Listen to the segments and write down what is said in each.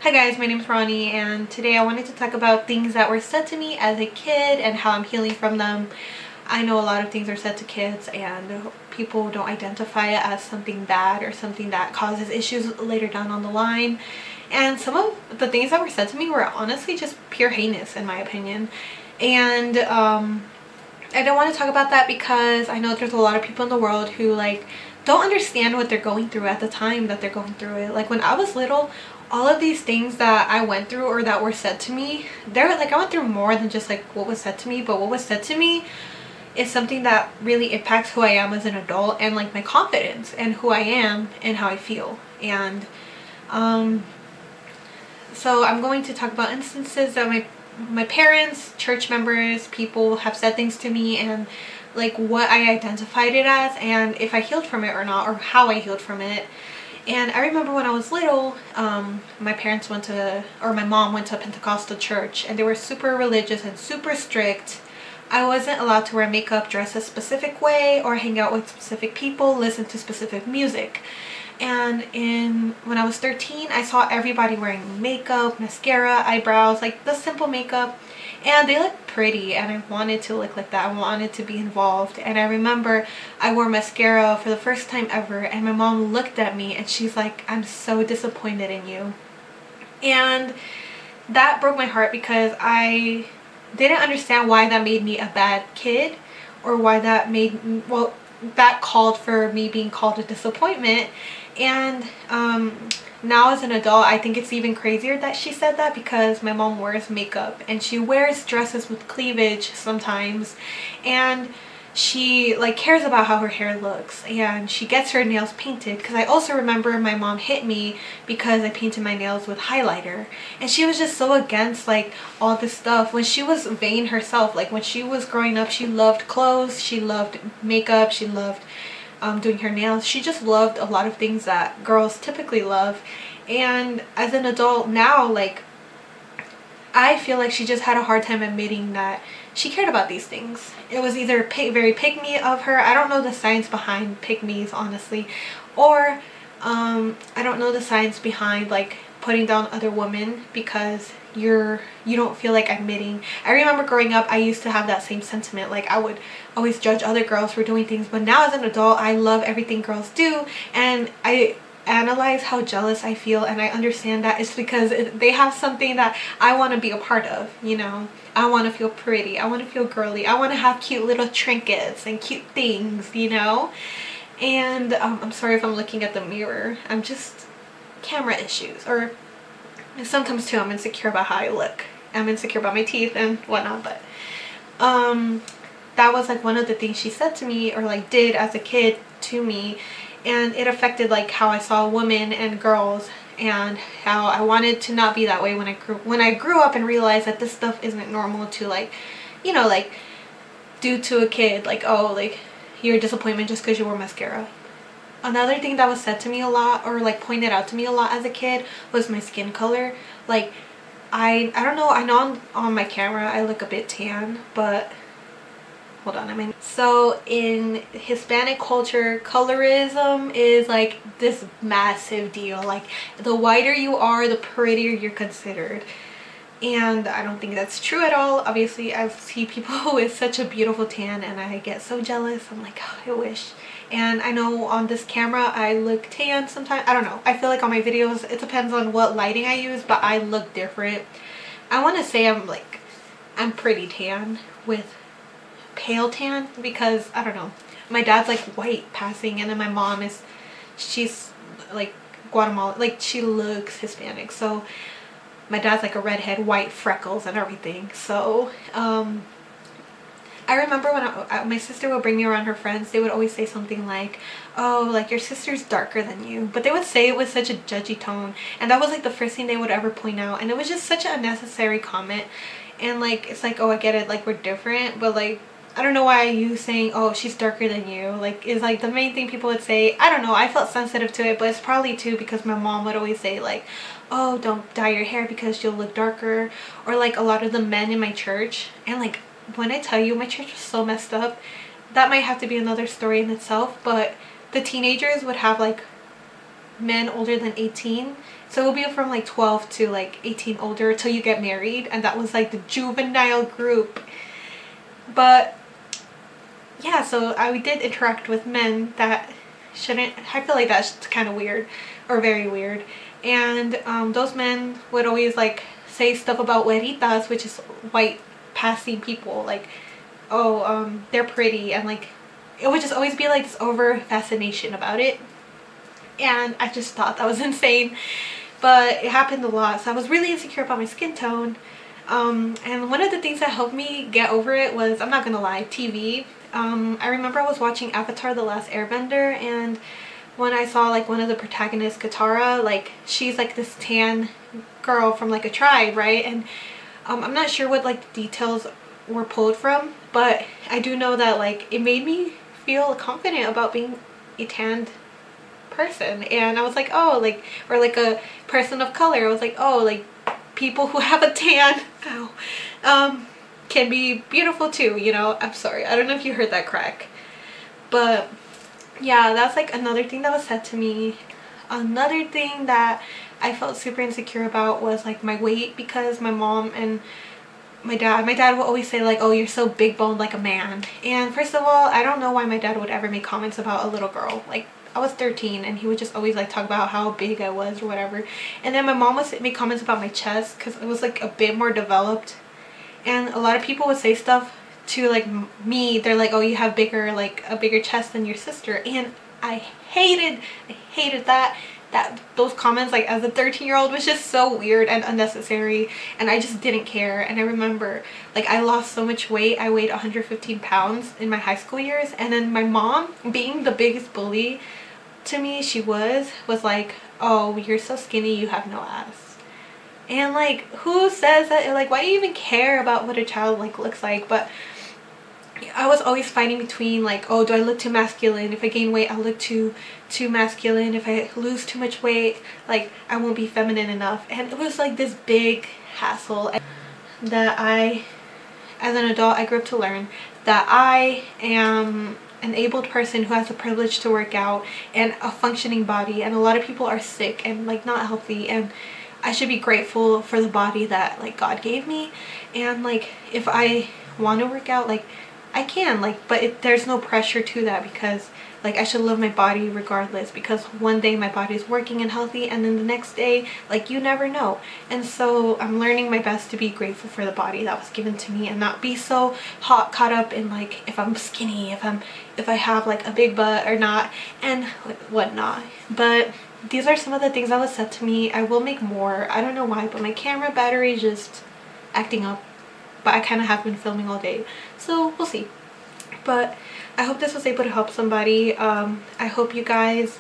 Hi guys, my name is Ronnie and today I wanted to talk about things that were said to me as a kid and how I'm healing from them. I know a lot of things are said to kids and people don't identify it as something bad or something that causes issues later down on the line. And some of the things that were said to me were honestly just pure heinous in my opinion. And I don't want to talk about that because I know there's a lot of people in the world who don't understand what they're going through at the time that they're going through it. Like when I was little, all of these things that I went through or that were said to me, I went through more than just what was said to me, but what was said to me is something that really impacts who I am as an adult and my confidence and who I am and how I feel. And so I'm going to talk about instances that my parents, church members, people have said things to me and what I identified it as and if I healed from it or not, or how I healed from it. And I remember when I was little, my mom went to a Pentecostal church and they were super religious and super strict. I wasn't allowed to wear makeup, dress a specific way, or hang out with specific people, listen to specific music. And when I was 13, I saw everybody wearing makeup, mascara, eyebrows, the simple makeup. And they looked pretty and I wanted to look like that. I wanted to be involved. And I remember I wore mascara for the first time ever and my mom looked at me and she's like, "I'm so disappointed in you." And that broke my heart because I didn't understand why that made me a bad kid or why that that called for me being called a disappointment. And now as an adult, I think it's even crazier that she said that because my mom wears makeup and she wears dresses with cleavage sometimes, and she cares about how her hair looks and she gets her nails painted. Because I also remember my mom hit me because I painted my nails with highlighter, and she was just so against all this stuff when she was vain herself. When she was growing up, she loved clothes, she loved makeup, she loved doing her nails. She just loved a lot of things that girls typically love. And as an adult now, I feel like she just had a hard time admitting that she cared about these things. It was either very pick-me of her. I don't know the science behind pick-me's honestly, or I don't know the science behind putting down other women because you don't feel like admitting. I remember growing up, I used to have that same sentiment. I would always judge other girls for doing things, but now as an adult, I love everything girls do, and I analyze how jealous I feel, and I understand that it's because they have something that I want to be a part of, I want to feel pretty, I want to feel girly, I want to have cute little trinkets and cute things, and I'm sorry if I'm looking at the mirror. I'm just camera issues, or sometimes too I'm insecure about how I look. I'm insecure about my teeth and whatnot, but that was one of the things she said to me or did as a kid to me, and it affected how I saw women and girls and how I wanted to not be that way when I grew up and realized that this stuff isn't normal to do to a kid. You're a disappointment just because you wore mascara. Another thing that was said to me a lot or pointed out to me a lot as a kid was my skin color. I don't know, I know on my camera I look a bit tan, but hold on, so in Hispanic culture, colorism is this massive deal. The whiter you are, the prettier you're considered. And I don't think that's true at all. Obviously, I see people with such a beautiful tan and I get so jealous. I'm like, oh, I wish. And I know on this camera I look tan sometimes. I don't know. I feel like on my videos, it depends on what lighting I use, but I look different. I want to say I'm pretty tan with pale tan because, I don't know. My dad's white passing, and then my mom she's Guatemala. She looks Hispanic. So my dad's a redhead, white freckles and everything. So I remember when my sister would bring me around her friends, they would always say something oh, your sister's darker than you. But they would say it with such a judgy tone, and that was the first thing they would ever point out, and it was just such an unnecessary comment. And it's oh, I get it, we're different, but I don't know why you saying, oh, she's darker than you, is the main thing people would say. I don't know, I felt sensitive to it, but it's probably too because my mom would always say oh, don't dye your hair because you'll look darker, or a lot of the men in my church. And when I tell you, my church was so messed up, that might have to be another story in itself, but the teenagers would have men older than 18 So it will be from like 12 to like 18 older till you get married, and that was like the juvenile group. But yeah, so I did interact with men that shouldn't. I feel like that's kind of weird, or very weird. And those men would always like say stuff about güeritas, which is white passing people, like, oh, they're pretty, and like it would just always be like this over fascination about it. And I just thought that was insane, but it happened a lot. So I was really insecure about my skin tone. And one of the things that helped me get over it was, I'm not gonna lie, TV. I remember I was watching Avatar: The Last Airbender, and when I saw like one of the protagonists, Katara, like she's like this tan girl from like a tribe, right? And I'm not sure what like the details were pulled from, but I do know that like it made me feel confident about being a tanned person. And I was like, oh, like, or like a person of color, I was like, oh, like people who have a tan, can be beautiful too, you know. I'm sorry, I don't know if you heard that crack, but yeah, that's like another thing that was said to me. Another thing that I felt super insecure about was like my weight, because my mom and my dad will always say like, oh, you're so big boned like a man. And first of all, I don't know why my dad would ever make comments about a little girl. Like, I was 13 and he would just always like talk about how big I was or whatever. And then my mom would make comments about my chest because it was like a bit more developed. And a lot of people would say stuff to like me. They're like, oh, you have bigger, like a bigger chest than your sister. And I hated that those comments, like as a 13-year-old, was just so weird and unnecessary, and I just didn't care. And I remember like I lost so much weight. I weighed 115 pounds in my high school years, and then my mom, being the biggest bully to me she was like, oh, you're so skinny, you have no ass. And like, who says that? Like, why do you even care about what a child like looks like? But I was always fighting between like, oh, do I look too masculine? If I gain weight, I'll look too masculine. If I lose too much weight, like I won't be feminine enough. And it was like this big hassle that I, as an adult, I grew up to learn that I am an abled person who has the privilege to work out and a functioning body, and a lot of people are sick and like not healthy, and I should be grateful for the body that like God gave me. And like, if I want to work out, like I can, like, but there's no pressure to that, because like I should love my body regardless, because one day my body is working and healthy, and then the next day, like, you never know. And so I'm learning my best to be grateful for the body that was given to me, and not be so caught up in like if I'm skinny, if I have like a big butt or not, and whatnot. But these are some of the things that was said to me. I will make more. I don't know why, but my camera battery is just acting up. But I kind of have been filming all day, so we'll see. But I hope this was able to help somebody. I hope you guys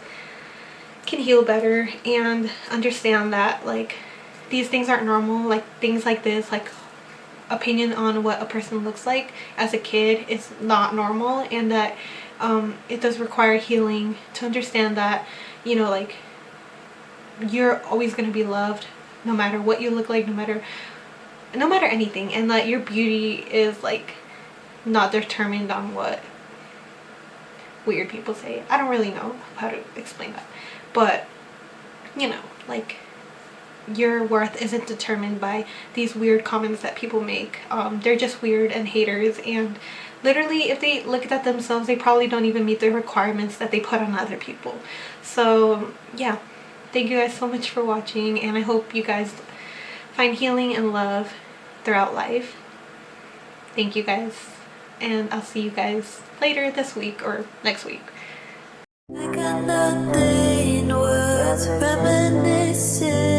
can heal better and understand that like these things aren't normal. Like things like this, like opinion on what a person looks like as a kid, is not normal, and that it does require healing to understand that, you know, like you're always going to be loved no matter what you look like, no matter anything, and that your beauty is like not determined on what weird people say. I don't really know how to explain that, but you know, like your worth isn't determined by these weird comments that people make. They're just weird and haters, and literally if they look at themselves, they probably don't even meet the requirements that they put on other people. So yeah, thank you guys so much for watching, and I hope you guys find healing and love throughout life. Thank you guys, and I'll see you guys later this week or next week. I got nothing worth reminiscing.